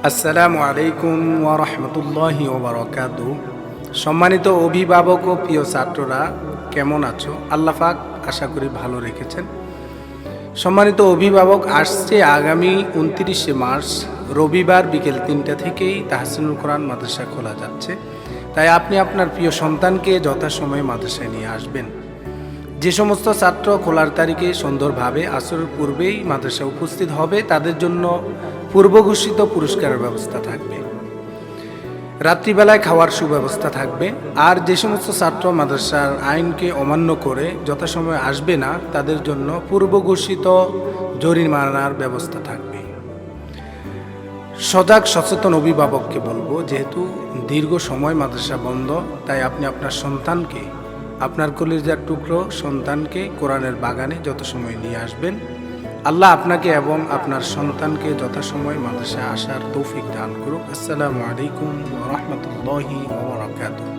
আসসালামু আলাইকুম ওয়া রাহমাতুল্লাহি ওয়া বারাকাতুহু। সম্মানিত অভিভাবক ও প্রিয় ছাত্ররা, কেমন আছো? আল্লাহ পাক আশা করি ভালো রেখেছেন। সম্মানিত অভিভাবক, আসছে আগামী 29শে মার্চ রবিবার বিকেল 3টা থেকেই তাহসিনুল কোরআন মাদ্রাসা খোলা যাচ্ছে। তাই আপনি আপনার প্রিয় সন্তানকে যথাসময়ে মাদ্রাসায় নিয়ে আসবেন। যে সমস্ত ছাত্র খোলার তারিখে সুন্দরভাবে আসরের পূর্বেই মাদ্রাসায় উপস্থিত হবে, তাদের জন্য পূর্ব ঘোষিত পুরস্কারের ব্যবস্থা থাকবে। রাত্রিবেলায় খাওয়ার সুব্যবস্থা থাকবে। আর যে সমস্ত ছাত্র মাদ্রাসার আইনকে অমান্য করে যথাসময়ে আসবে না, তাদের জন্য পূর্ব ঘোষিত জরিমানার ব্যবস্থা থাকবে। সজাগ সচেতন অভিভাবককে বলবো, যেহেতু দীর্ঘ সময় মাদ্রাসা বন্ধ, তাই আপনি আপনার সন্তানকে, আপনার কলিজার টুকরো সন্তানকে কোরআনের বাগানে যথাসময়ে নিয়ে আসবেন। আল্লাহ আপনাকে এবং আপনার সন্তানকে যথাসময় মাদ্রাসায় আসার তৌফিক দান করুক। আসসালামু আলাইকুম ওয়া রাহমাতুল্লাহি ওয়া বারাকাতুহু।